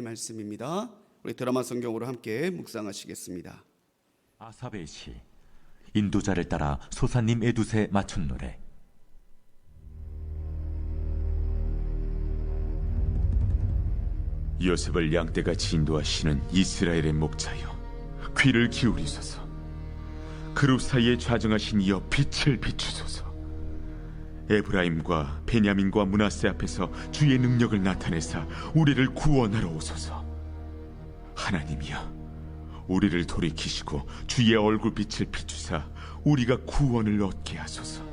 말씀입니다. 우리 드라마 성경으로 함께 묵상하시겠습니다. 아삽의 시, 인도자를 따라 소사님 에두세 맞춘 노래. 요셉을 양떼같이 인도하시는 이스라엘의 목자여, 귀를 기울이소서. 그룹 사이에 좌정하신 이여 빛을 비추소서. 에브라임과 베냐민과 므낫세 앞에서 주의 능력을 나타내사 우리를 구원하러 오소서. 하나님이여, 우리를 돌이키시고 주의 얼굴빛을 비추사 우리가 구원을 얻게 하소서.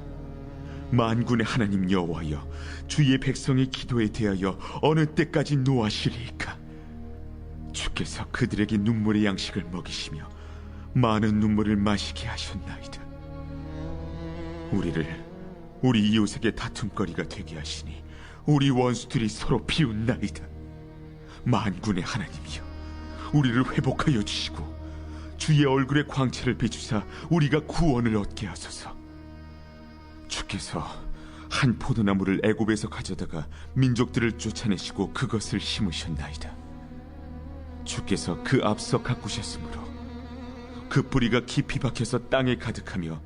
만군의 하나님 여호와여, 주의 백성의 기도에 대하여 어느 때까지 노하시리이까? 주께서 그들에게 눈물의 양식을 먹이시며 많은 눈물을 마시게 하셨나이다. 우리 이웃에게 다툼거리가 되게 하시니 우리 원수들이 서로 비웃나이다. 만군의 하나님이여, 우리를 회복하여 주시고 주의 얼굴의 광채를 비추사 우리가 구원을 얻게 하소서. 주께서 한 포도나무를 애굽에서 가져다가 민족들을 쫓아내시고 그것을 심으셨나이다. 주께서 그 앞서 가꾸셨으므로 그 뿌리가 깊이 박혀서 땅에 가득하며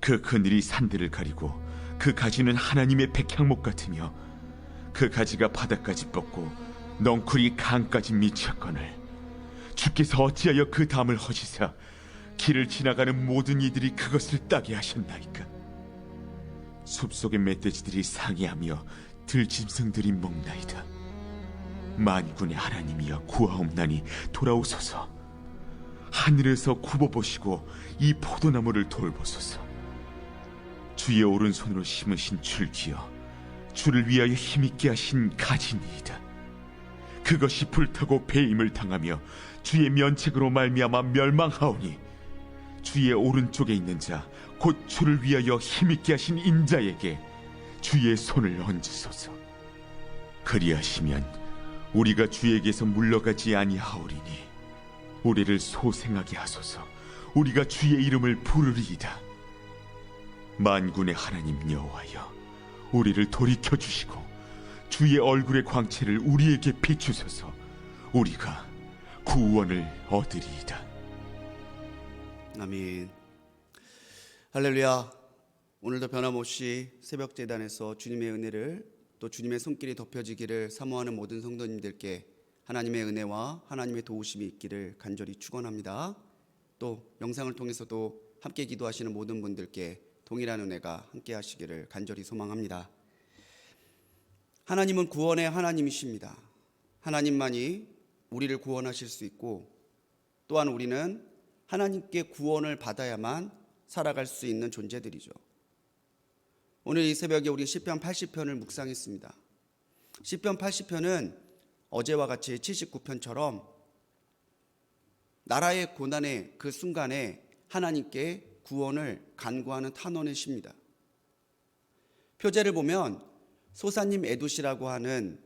그 그늘이 산들을 가리고 그 가지는 하나님의 백향목 같으며 그 가지가 바닥까지 뻗고 넝쿨이 강까지 미쳤거늘 주께서 어찌하여 그 담을 허시사 길을 지나가는 모든 이들이 그것을 따게 하셨나이까? 숲속의 멧돼지들이 상해하며 들짐승들이 먹나이다. 만군의 하나님이여, 구하옵나니 돌아오소서. 하늘에서 굽어보시고 이 포도나무를 돌보소서. 주의 오른손으로 심으신 줄기여, 주를 위하여 힘있게 하신 가지니이다. 그것이 불타고 배임을 당하며 주의 면책으로 말미암아 멸망하오니 주의 오른쪽에 있는 자, 곧 주를 위하여 힘있게 하신 인자에게 주의 손을 얹으소서. 그리하시면 우리가 주에게서 물러가지 아니하오리니 우리를 소생하게 하소서. 우리가 주의 이름을 부르리이다. 만군의 하나님 여호와여, 우리를 돌이켜 주시고 주의 얼굴의 광채를 우리에게 비추소서. 우리가 구원을 얻으리이다. 아멘. 할렐루야. 오늘도 변함없이 새벽 제단에서 주님의 은혜를, 또 주님의 손길이 덮여지기를 사모하는 모든 성도님들께 하나님의 은혜와 하나님의 도우심이 있기를 간절히 축원합니다. 또 영상을 통해서도 함께 기도하시는 모든 분들께 동일한 은혜가 함께 하시기를 간절히 소망합니다. 하나님은 구원의 하나님이십니다. 하나님만이 우리를 구원하실 수 있고, 또한 우리는 하나님께 구원을 받아야만 살아갈 수 있는 존재들이죠. 오늘 이 새벽에 우리 시편 80편을 묵상했습니다. 시편 80편은 어제와 같이 79편처럼 나라의 고난의 그 순간에 하나님께 구원을 간구하는 탄원의 시입니다. 표제를 보면 소사님 에두시라고 하는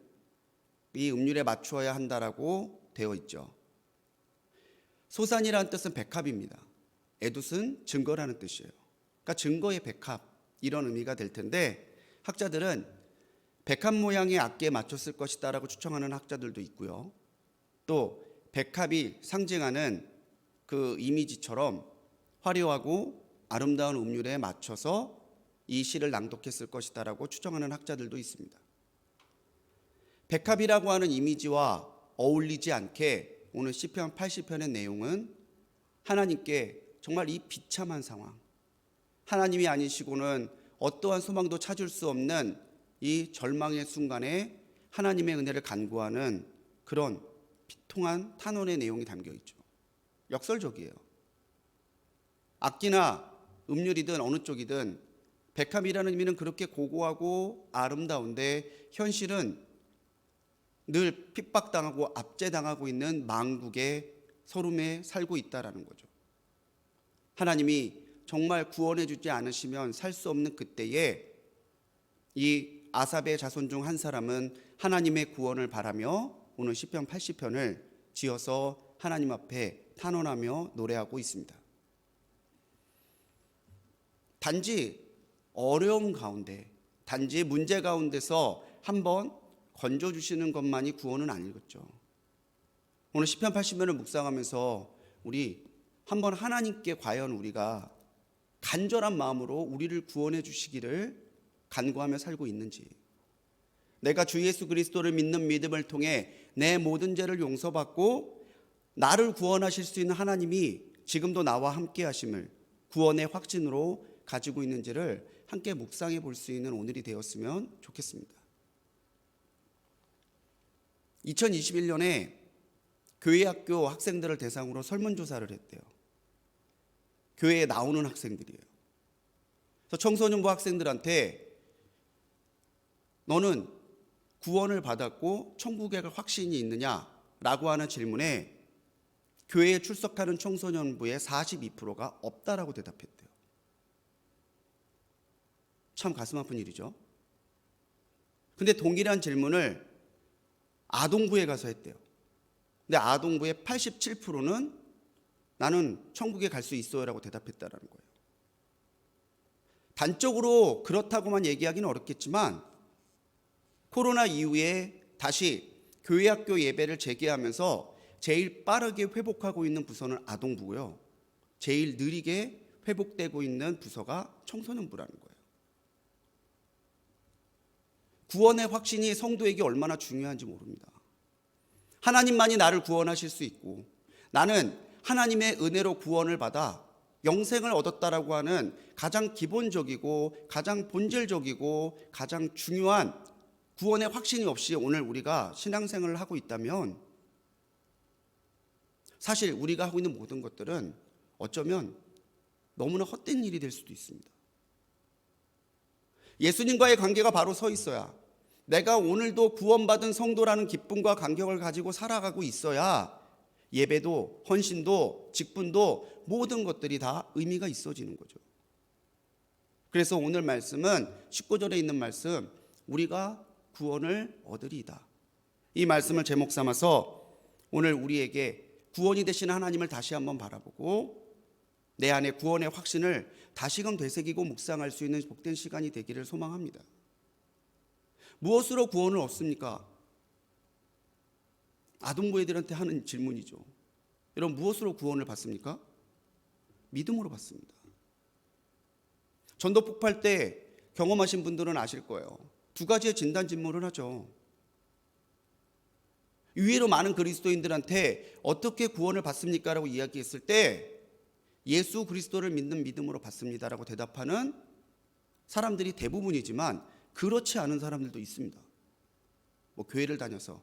이 음률에 맞추어야 한다라고 되어 있죠. 소산이라는 뜻은 백합입니다. 에둠은 증거라는 뜻이에요. 그러니까 증거의 백합, 이런 의미가 될 텐데, 학자들은 백합 모양의 악기에 맞췄을 것이다라고 추정하는 학자들도 있고요. 또 백합이 상징하는 그 이미지처럼 화려하고 아름다운 음률에 맞춰서 이 시를 낭독했을 것이다라고 추정하는 학자들도 있습니다. 백합이라고 하는 이미지와 어울리지 않게 오늘 시편 80편의 내용은 하나님께 정말 이 비참한 상황, 하나님이 아니시고는 어떠한 소망도 찾을 수 없는 이 절망의 순간에 하나님의 은혜를 간구하는 그런 비통한 탄원의 내용이 담겨 있죠. 역설적이에요. 악기나 음률이든 어느 쪽이든 백합이라는 의미는 그렇게 고고하고 아름다운데, 현실은 늘 핍박당하고 압제당하고 있는 망국의 서름에 살고 있다라는 거죠. 하나님이 정말 구원해 주지 않으시면 살 수 없는 그때에 이 아삽의 자손 중 한 사람은 하나님의 구원을 바라며 오늘 시편 80편을 지어서 하나님 앞에 탄원하며 노래하고 있습니다. 단지 어려움 가운데, 단지 문제 가운데서 한번 건져주시는 것만이 구원은 아니겠죠. 오늘 시편 80편을 묵상하면서 우리 한번 하나님께 과연 우리가 간절한 마음으로 우리를 구원해 주시기를 간구하며 살고 있는지, 내가 주 예수 그리스도를 믿는 믿음을 통해 내 모든 죄를 용서받고 나를 구원하실 수 있는 하나님이 지금도 나와 함께 하심을 구원의 확신으로 가지고 있는지를 함께 묵상해 볼 수 있는 오늘이 되었으면 좋겠습니다. 2021년에 교회 학교 학생들을 대상으로 설문조사를 했대요. 교회에 나오는 학생들이에요. 그래서 청소년부 학생들한테 너는 구원을 받았고 천국에 갈 확신이 있느냐라고 하는 질문에 교회에 출석하는 청소년부의 42%가 없다라고 대답했대요. 참 가슴 아픈 일이죠. 근데 동일한 질문을 아동부에 가서 했대요. 근데 아동부의 87%는 나는 천국에 갈 수 있어요라고 대답했다라는 거예요. 단적으로 그렇다고만 얘기하기는 어렵겠지만 코로나 이후에 다시 교회 학교 예배를 재개하면서 제일 빠르게 회복하고 있는 부서는 아동부고요. 제일 느리게 회복되고 있는 부서가 청소년부라는 거예요. 구원의 확신이 성도에게 얼마나 중요한지 모릅니다. 하나님만이 나를 구원하실 수 있고 나는 하나님의 은혜로 구원을 받아 영생을 얻었다라고 하는 가장 기본적이고 가장 본질적이고 가장 중요한 구원의 확신이 없이 오늘 우리가 신앙생활을 하고 있다면 사실 우리가 하고 있는 모든 것들은 어쩌면 너무나 헛된 일이 될 수도 있습니다. 예수님과의 관계가 바로 서 있어야, 내가 오늘도 구원받은 성도라는 기쁨과 감격을 가지고 살아가고 있어야 예배도 헌신도 직분도 모든 것들이 다 의미가 있어지는 거죠. 그래서 오늘 말씀은 19절에 있는 말씀, 우리가 구원을 얻으리이다. 이 말씀을 제목 삼아서 오늘 우리에게 구원이 되신 하나님을 다시 한번 바라보고 내 안에 구원의 확신을 다시금 되새기고 묵상할 수 있는 복된 시간이 되기를 소망합니다. 무엇으로 구원을 얻습니까? 아동부 애들한테 하는 질문이죠. 여러분, 무엇으로 구원을 받습니까? 믿음으로 받습니다. 전도 폭발 때 경험하신 분들은 아실 거예요. 두 가지의 진단 질문을 하죠. 의외로 많은 그리스도인들한테 어떻게 구원을 받습니까? 라고 이야기했을 때 예수 그리스도를 믿는 믿음으로 받습니다라고 대답하는 사람들이 대부분이지만 그렇지 않은 사람들도 있습니다. 뭐 교회를 다녀서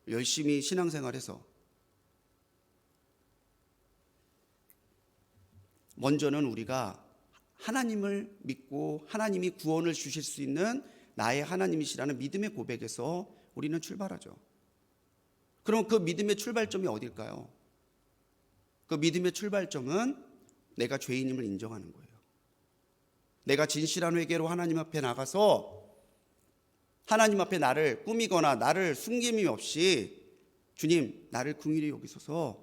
열심히 신앙생활해서 먼저는 우리가 하나님을 믿고 하나님이 구원을 주실 수 있는 나의 하나님이시라는 믿음의 고백에서 우리는 출발하죠. 그럼 그 믿음의 출발점이 어딜까요? 그 믿음의 출발점은 내가 죄인임을 인정하는 거예요. 내가 진실한 회개로 하나님 앞에 나가서 하나님 앞에 나를 꾸미거나 나를 숨김이 없이 주님 나를 긍휼히 여기소서,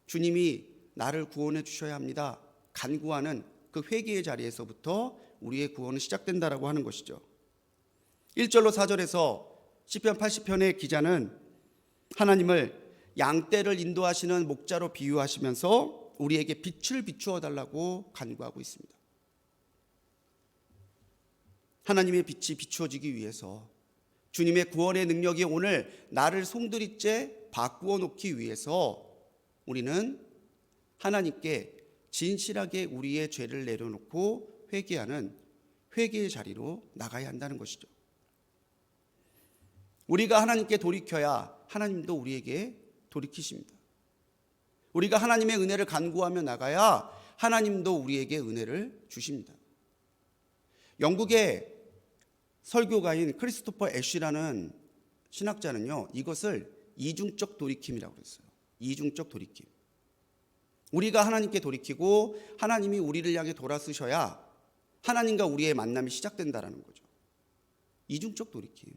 주님이 나를 구원해 주셔야 합니다 간구하는 그 회개의 자리에서부터 우리의 구원은 시작된다라고 하는 것이죠. 1절로 4절에서 시편 80편의 기자는 하나님을 양떼를 인도하시는 목자로 비유하시면서 우리에게 빛을 비추어 달라고 간구하고 있습니다. 하나님의 빛이 비추어지기 위해서, 주님의 구원의 능력이 오늘 나를 송두리째 바꾸어 놓기 위해서 우리는 하나님께 진실하게 우리의 죄를 내려놓고 회개하는 회개의 자리로 나가야 한다는 것이죠. 우리가 하나님께 돌이켜야 하나님도 우리에게 돌이키십니다. 우리가 하나님의 은혜를 간구하며 나가야 하나님도 우리에게 은혜를 주십니다. 영국의 설교가인 크리스토퍼 애쉬라는 신학자는요, 이것을 이중적 돌이킴이라고 그랬어요. 이중적 돌이킴. 우리가 하나님께 돌이키고 하나님이 우리를 향해 돌아서셔야 하나님과 우리의 만남이 시작된다라는 거죠. 이중적 돌이킴.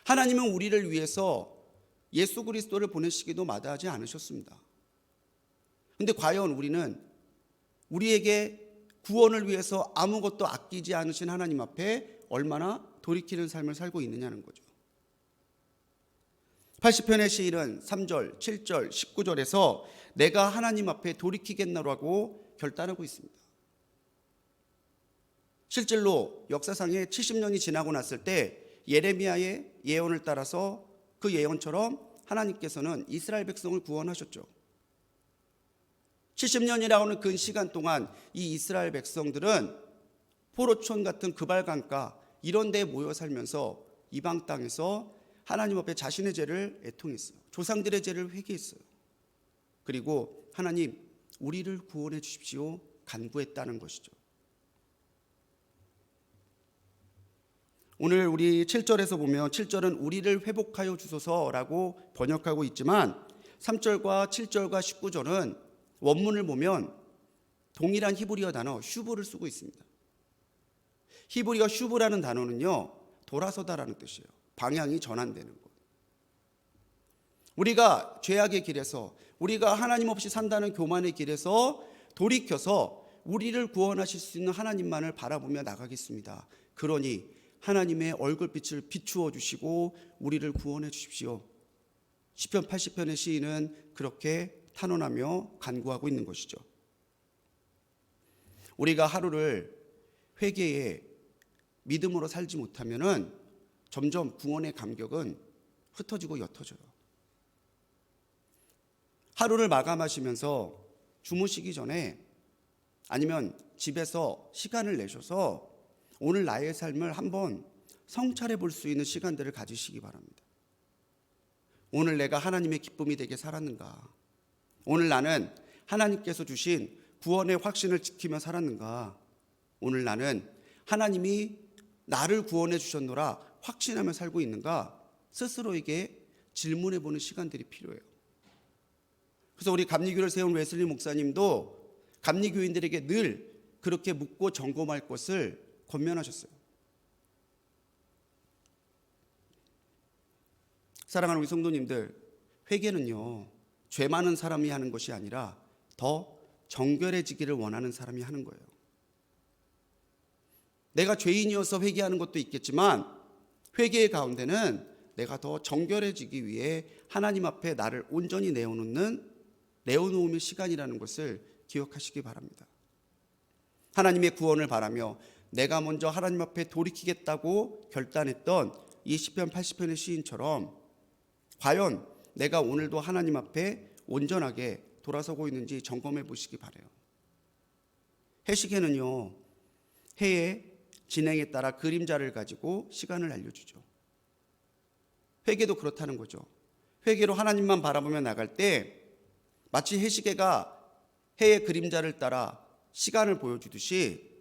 하나님은 우리를 위해서 예수 그리스도를 보내시기도 마다하지 않으셨습니다. 그런데 과연 우리는 우리에게 구원을 위해서 아무것도 아끼지 않으신 하나님 앞에 얼마나 돌이키는 삶을 살고 있느냐는 거죠. 80편의 시인은 3절, 7절, 19절에서 내가 하나님 앞에 돌이키겠노라고 결단하고 있습니다. 실제로 역사상에 70년이 지나고 났을 때 예레미야의 예언을 따라서 그 예언처럼 하나님께서는 이스라엘 백성을 구원하셨죠. 70년이라고 하는 그 시간 동안 이 이스라엘 백성들은 포로촌 같은 그발강가 이런 데에 모여 살면서 이방 땅에서 하나님 앞에 자신의 죄를 애통했어요. 조상들의 죄를 회개했어요. 그리고 하나님 우리를 구원해 주십시오 간구했다는 것이죠. 오늘 우리 7절에서 보면 7절은 우리를 회복하여 주소서라고 번역하고 있지만 3절과 7절과 19절은 원문을 보면 동일한 히브리어 단어 슈브를 쓰고 있습니다. 히브리어 슈브라는 단어는요 돌아서다라는 뜻이에요. 방향이 전환되는 것. 우리가 죄악의 길에서 우리가 하나님 없이 산다는 교만의 길에서 돌이켜서 우리를 구원하실 수 있는 하나님만을 바라보며 나가겠습니다. 그러니 하나님의 얼굴빛을 비추어 주시고 우리를 구원해 주십시오. 시편 80편의 시인은 그렇게 탄원하며 간구하고 있는 것이죠. 우리가 하루를 회개에 믿음으로 살지 못하면은 점점 구원의 감격은 흩어지고 옅어져요. 하루를 마감하시면서 주무시기 전에 아니면 집에서 시간을 내셔서 오늘 나의 삶을 한번 성찰해 볼 수 있는 시간들을 가지시기 바랍니다. 오늘 내가 하나님의 기쁨이 되게 살았는가? 오늘 나는 하나님께서 주신 구원의 확신을 지키며 살았는가? 오늘 나는 하나님이 나를 구원해 주셨노라 확신하며 살고 있는가? 스스로에게 질문해 보는 시간들이 필요해요. 그래서 우리 감리교를 세운 웨슬리 목사님도 감리교인들에게 늘 그렇게 묻고 점검할 것을 권면하셨어요. 사랑하는 우리 성도님들, 회개는요 죄 많은 사람이 하는 것이 아니라 더 정결해지기를 원하는 사람이 하는 거예요. 내가 죄인이어서 회개하는 것도 있겠지만 회개의 가운데는 내가 더 정결해지기 위해 하나님 앞에 나를 온전히 내어놓음의 시간이라는 것을 기억하시기 바랍니다. 하나님의 구원을 바라며 내가 먼저 하나님 앞에 돌이키겠다고 결단했던 이 시편 80편의 시인처럼 과연 내가 오늘도 하나님 앞에 온전하게 돌아서고 있는지 점검해 보시기 바라요. 해시계는요 해의 진행에 따라 그림자를 가지고 시간을 알려주죠. 회개도 그렇다는 거죠. 회개로 하나님만 바라보며 나갈 때 마치 해시계가 해의 그림자를 따라 시간을 보여주듯이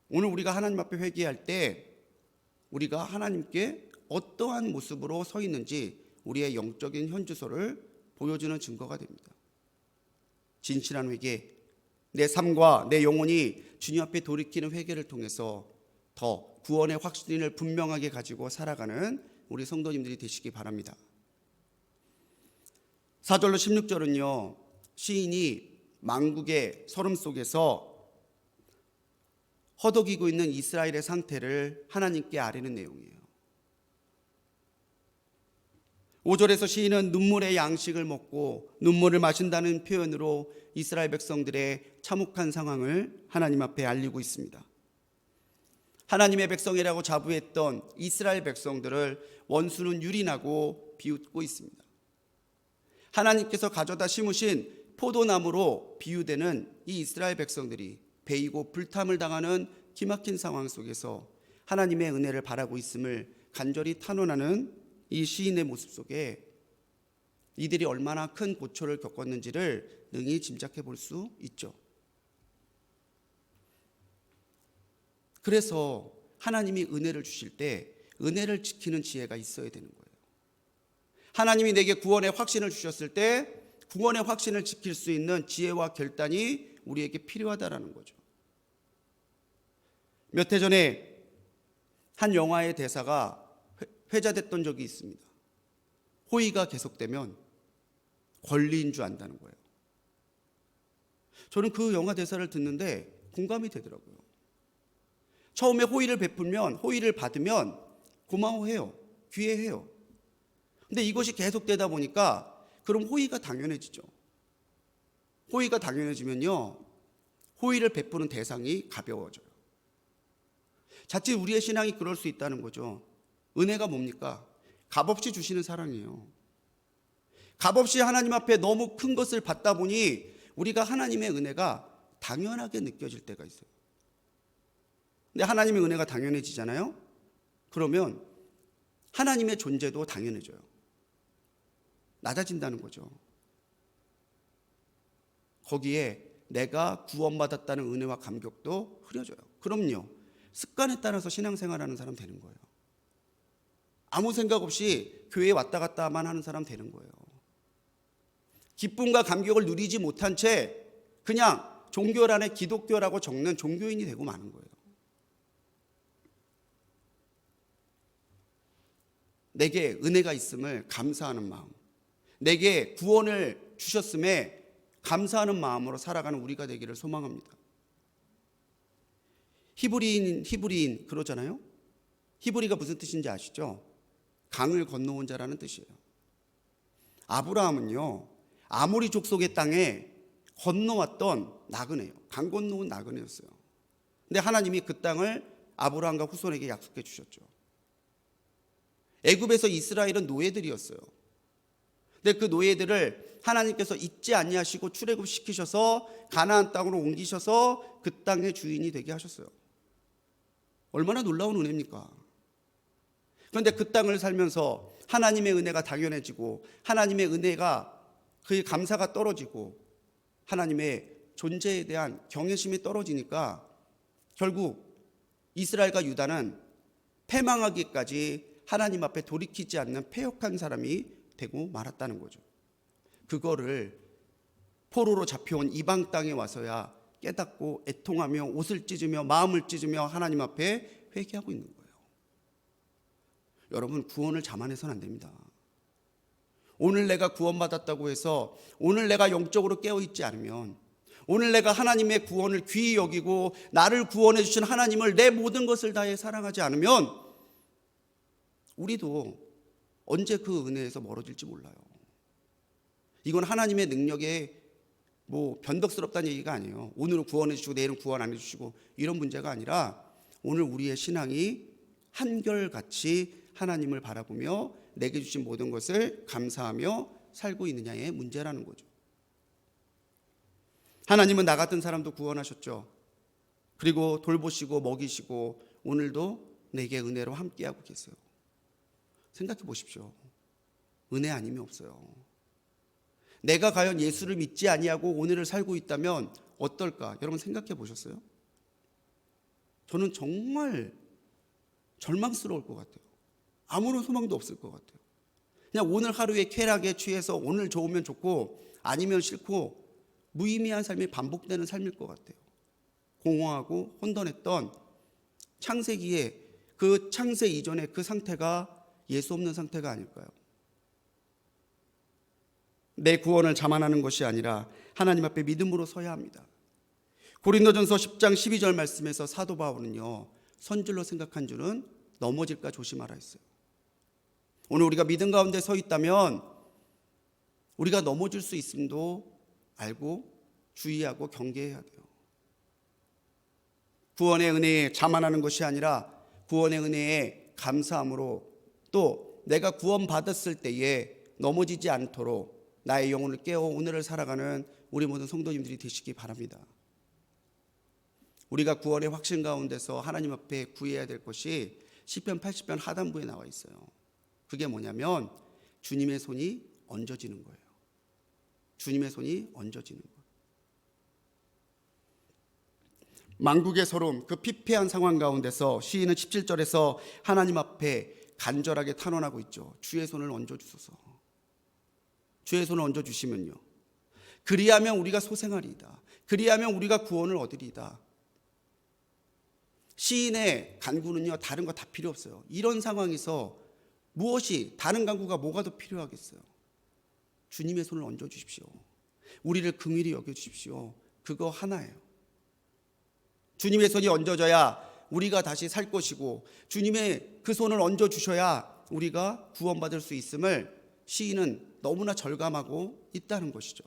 오늘 우리가 하나님 앞에 회개할 때 우리가 하나님께 어떠한 모습으로 서 있는지 우리의 영적인 현주소를 보여주는 증거가 됩니다. 진실한 회개, 내 삶과 내 영혼이 주님 앞에 돌이키는 회개를 통해서 더 구원의 확신을 분명하게 가지고 살아가는 우리 성도님들이 되시기 바랍니다. 4절로 16절은요 시인이 망국의 서름 속에서 허덕이고 있는 이스라엘의 상태를 하나님께 아뢰는 내용이에요. 5절에서 시인은 눈물의 양식을 먹고 눈물을 마신다는 표현으로 이스라엘 백성들의 참혹한 상황을 하나님 앞에 알리고 있습니다. 하나님의 백성이라고 자부했던 이스라엘 백성들을 원수는 유린하고 비웃고 있습니다. 하나님께서 가져다 심으신 포도나무로 비유되는 이 이스라엘 백성들이 베이고 불탐을 당하는 기막힌 상황 속에서 하나님의 은혜를 바라고 있음을 간절히 탄원하는 이 시인의 모습 속에 이들이 얼마나 큰 고초를 겪었는지를 능히 짐작해 볼 수 있죠. 그래서 하나님이 은혜를 주실 때 은혜를 지키는 지혜가 있어야 되는 거예요. 하나님이 내게 구원의 확신을 주셨을 때 구원의 확신을 지킬 수 있는 지혜와 결단이 우리에게 필요하다라는 거죠. 몇 해 전에 한 영화의 대사가 회자됐던 적이 있습니다. 호의가 계속되면 권리인 줄 안다는 거예요. 저는 그 영화 대사를 듣는데 공감이 되더라고요. 처음에 호의를 베풀면 호의를 받으면 고마워해요. 귀해해요. 근데 이것이 계속되다 보니까 그럼 호의가 당연해지죠. 호의가 당연해지면요, 호의를 베푸는 대상이 가벼워져요. 자칫 우리의 신앙이 그럴 수 있다는 거죠. 은혜가 뭡니까? 값없이 주시는 사랑이에요. 값없이 하나님 앞에 너무 큰 것을 받다 보니 우리가 하나님의 은혜가 당연하게 느껴질 때가 있어요. 근데 하나님의 은혜가 당연해지잖아요. 그러면 하나님의 존재도 당연해져요. 낮아진다는 거죠. 거기에 내가 구원받았다는 은혜와 감격도 흐려져요. 그럼요, 습관에 따라서 신앙생활하는 사람 되는 거예요. 아무 생각 없이 교회에 왔다 갔다만 하는 사람 되는 거예요. 기쁨과 감격을 누리지 못한 채 그냥 종교란에 기독교라고 적는 종교인이 되고 마는 거예요. 내게 은혜가 있음을 감사하는 마음, 내게 구원을 주셨음에 감사하는 마음으로 살아가는 우리가 되기를 소망합니다. 히브리인 그러잖아요. 히브리가 무슨 뜻인지 아시죠? 강을 건너온 자라는 뜻이에요. 아브라함은요, 아모리 족속의 땅에 건너왔던 나그네요. 강 건너온 나그네였어요. 근데 하나님이 그 땅을 아브라함과 후손에게 약속해 주셨죠. 애굽에서 이스라엘은 노예들이었어요. 근데 그 노예들을 하나님께서 잊지 아니하시고 출애굽시키셔서 가나안 땅으로 옮기셔서 그 땅의 주인이 되게 하셨어요. 얼마나 놀라운 은혜입니까? 그런데 그 땅을 살면서 하나님의 은혜가 당연해지고 하나님의 은혜가 그 감사가 떨어지고 하나님의 존재에 대한 경외심이 떨어지니까 결국 이스라엘과 유다는 패망하기까지 하나님 앞에 돌이키지 않는 패역한 사람이 되고 말았다는 거죠. 그거를 포로로 잡혀온 이방 땅에 와서야 깨닫고 애통하며 옷을 찢으며 마음을 찢으며 하나님 앞에 회개하고 있는 거예요. 여러분, 구원을 자만해서는 안 됩니다. 오늘 내가 구원받았다고 해서 오늘 내가 영적으로 깨어있지 않으면, 오늘 내가 하나님의 구원을 귀히 여기고 나를 구원해 주신 하나님을 내 모든 것을 다해 사랑하지 않으면 우리도 언제 그 은혜에서 멀어질지 몰라요. 이건 하나님의 능력에 변덕스럽다는 얘기가 아니에요. 오늘은 구원해 주시고 내일은 구원 안 해주시고 이런 문제가 아니라 오늘 우리의 신앙이 한결같이 하나님을 바라보며 내게 주신 모든 것을 감사하며 살고 있느냐의 문제라는 거죠. 하나님은 나 같은 사람도 구원하셨죠. 그리고 돌보시고 먹이시고 오늘도 내게 은혜로 함께하고 계세요. 생각해 보십시오. 은혜 아님이 없어요. 내가 과연 예수를 믿지 아니하고 오늘을 살고 있다면 어떨까? 여러분 생각해 보셨어요? 저는 정말 절망스러울 것 같아요. 아무런 소망도 없을 것 같아요. 그냥 오늘 하루의 쾌락에 취해서 오늘 좋으면 좋고 아니면 싫고 무의미한 삶이 반복되는 삶일 것 같아요. 공허하고 혼돈했던 창세기에 그 창세 이전의 그 상태가 예수 없는 상태가 아닐까요? 내 구원을 자만하는 것이 아니라 하나님 앞에 믿음으로 서야 합니다. 고린도전서 10장 12절 말씀에서 사도 바울은요, 선줄로 생각한 줄은 넘어질까 조심하라 했어요. 오늘 우리가 믿음 가운데 서 있다면 우리가 넘어질 수 있음도 알고 주의하고 경계해야 돼요. 구원의 은혜에 자만하는 것이 아니라 구원의 은혜에 감사함으로 또 내가 구원받았을 때에 넘어지지 않도록 나의 영혼을 깨워 오늘을 살아가는 우리 모든 성도님들이 되시기 바랍니다. 우리가 구원의 확신 가운데서 하나님 앞에 구해야 될 것이 시편 80편 하단부에 나와 있어요. 그게 뭐냐면 주님의 손이 얹어지는 거예요. 주님의 손이 얹어지는 거예요. 만국의 서름, 그 피폐한 상황 가운데서 시인은 17절에서 하나님 앞에 간절하게 탄원하고 있죠. 주의 손을 얹어주소서. 주의 손을 얹어주시면요, 그리하면 우리가 소생하리이다. 그리하면 우리가 구원을 얻으리이다. 시인의 간구는요, 다른 거 다 필요 없어요. 이런 상황에서 무엇이, 다른 간구가 뭐가 더 필요하겠어요? 주님의 손을 얹어주십시오. 우리를 긍휼히 여겨주십시오. 그거 하나예요. 주님의 손이 얹어져야 우리가 다시 살 것이고 주님의 그 손을 얹어주셔야 우리가 구원받을 수 있음을 시인은 너무나 절감하고 있다는 것이죠.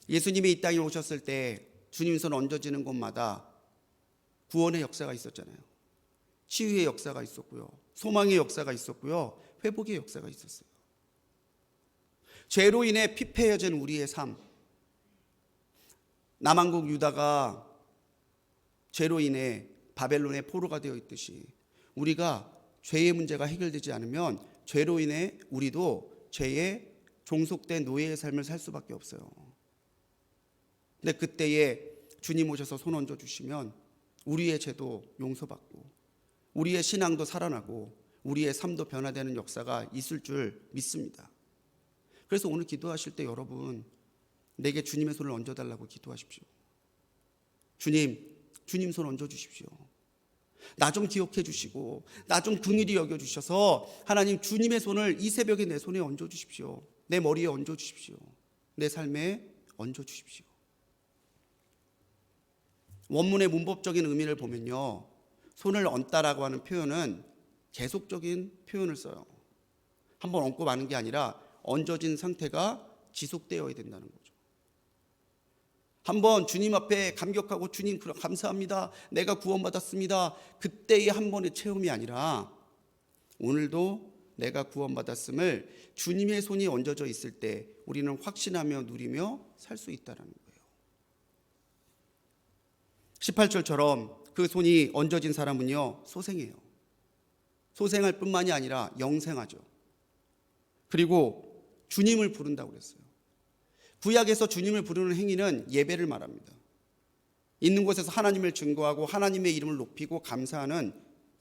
예수님이 이 땅에 오셨을 때 주님 손 얹어지는 곳마다 구원의 역사가 있었잖아요. 치유의 역사가 있었고요. 소망의 역사가 있었고요. 회복의 역사가 있었어요. 죄로 인해 피폐해진 우리의 삶, 남한국 유다가 죄로 인해 바벨론의 포로가 되어 있듯이 우리가 죄의 문제가 해결되지 않으면 죄로 인해 우리도 죄에 종속된 노예의 삶을 살 수밖에 없어요. 근데 그때에 주님 오셔서 손 얹어 주시면 우리의 죄도 용서받고 우리의 신앙도 살아나고 우리의 삶도 변화되는 역사가 있을 줄 믿습니다. 그래서 오늘 기도하실 때 여러분, 내게 주님의 손을 얹어달라고 기도하십시오. 주님 손 얹어주십시오. 나 좀 기억해 주시고 나 좀 긍휼히 여겨주셔서 하나님 주님의 손을 이 새벽에 내 손에 얹어주십시오. 내 머리에 얹어주십시오. 내 삶에 얹어주십시오. 원문의 문법적인 의미를 보면요, 손을 얹다라고 하는 표현은 계속적인 표현을 써요. 한번 얹고 마는 게 아니라 얹어진 상태가 지속되어야 된다는 거죠. 한번 주님 앞에 감격하고 주님 감사합니다, 내가 구원받았습니다, 그때의 한 번의 체험이 아니라 오늘도 내가 구원받았음을 주님의 손이 얹어져 있을 때 우리는 확신하며 누리며 살 수 있다는 거예요. 18절처럼 그 손이 얹어진 사람은요, 소생해요. 소생할 뿐만이 아니라 영생하죠. 그리고 주님을 부른다고 그랬어요. 구약에서 주님을 부르는 행위는 예배를 말합니다. 있는 곳에서 하나님을 증거하고 하나님의 이름을 높이고 감사하는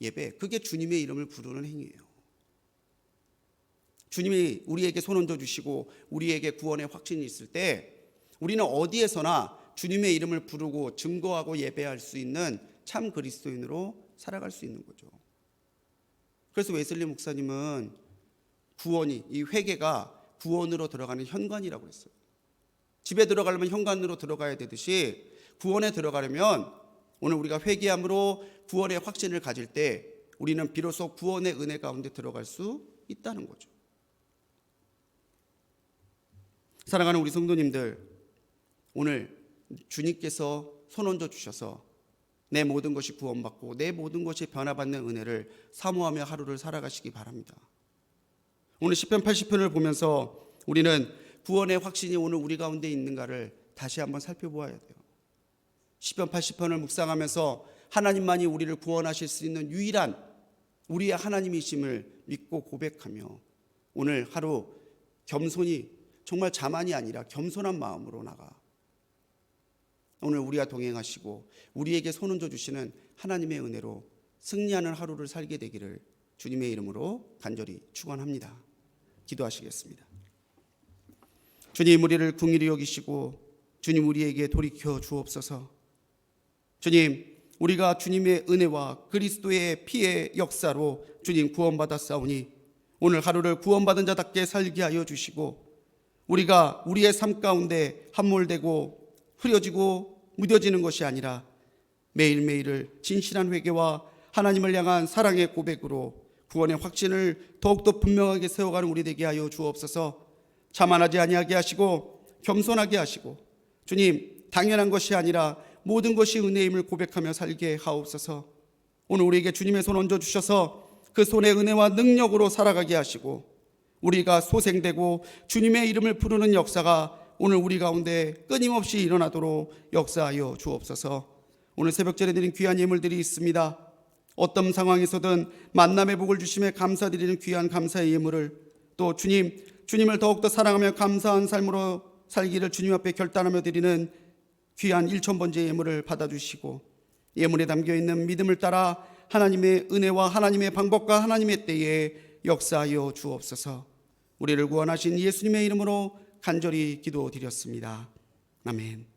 예배, 그게 주님의 이름을 부르는 행위예요. 주님이 우리에게 손 얹어주시고 우리에게 구원의 확신이 있을 때 우리는 어디에서나 주님의 이름을 부르고 증거하고 예배할 수 있는 참 그리스도인으로 살아갈 수 있는 거죠. 그래서 웨슬리 목사님은 구원이, 이 회개가 구원으로 들어가는 현관이라고 했어요. 집에 들어가려면 현관으로 들어가야 되듯이 구원에 들어가려면 오늘 우리가 회개함으로 구원의 확신을 가질 때 우리는 비로소 구원의 은혜 가운데 들어갈 수 있다는 거죠. 사랑하는 우리 성도님들, 오늘 주님께서 손 얹어 주셔서 내 모든 것이 구원받고 내 모든 것이 변화받는 은혜를 사모하며 하루를 살아가시기 바랍니다. 오늘 시편 80편을 보면서 우리는 구원의 확신이 오늘 우리 가운데 있는가를 다시 한번 살펴보아야 돼요. 시편 80편을 묵상하면서 하나님만이 우리를 구원하실 수 있는 유일한 우리의 하나님이심을 믿고 고백하며 오늘 하루 겸손히, 정말 자만이 아니라 겸손한 마음으로 나가 오늘 우리와 동행하시고 우리에게 손 얹어 주시는 하나님의 은혜로 승리하는 하루를 살게 되기를 주님의 이름으로 간절히 축원합니다. 기도하시겠습니다. 주님, 우리를 긍휼히 여기시고 주님, 우리에게 돌이켜 주옵소서. 주님, 우리가 주님의 은혜와 그리스도의 피의 역사로 주님 구원받았사오니 오늘 하루를 구원받은 자답게 살게 하여 주시고 우리가 우리의 삶 가운데 함몰되고 흐려지고 무뎌지는 것이 아니라 매일매일을 진실한 회개와 하나님을 향한 사랑의 고백으로 구원의 확신을 더욱더 분명하게 세워가는 우리 되게 하여 주옵소서. 자만하지 아니하게 하시고 겸손하게 하시고 주님, 당연한 것이 아니라 모든 것이 은혜임을 고백하며 살게 하옵소서. 오늘 우리에게 주님의 손 얹어주셔서 그 손의 은혜와 능력으로 살아가게 하시고 우리가 소생되고 주님의 이름을 부르는 역사가 오늘 우리 가운데 끊임없이 일어나도록 역사하여 주옵소서. 오늘 새벽전에 드린 귀한 예물들이 있습니다. 어떤 상황에서든 만남의 복을 주심에 감사드리는 귀한 감사의 예물을, 또 주님을 더욱더 사랑하며 감사한 삶으로 살기를 주님 앞에 결단하며 드리는 귀한 1000번째 예물을 받아주시고 예물에 담겨있는 믿음을 따라 하나님의 은혜와 하나님의 방법과 하나님의 때에 역사하여 주옵소서. 우리를 구원하신 예수님의 이름으로 간절히 기도드렸습니다. 아멘.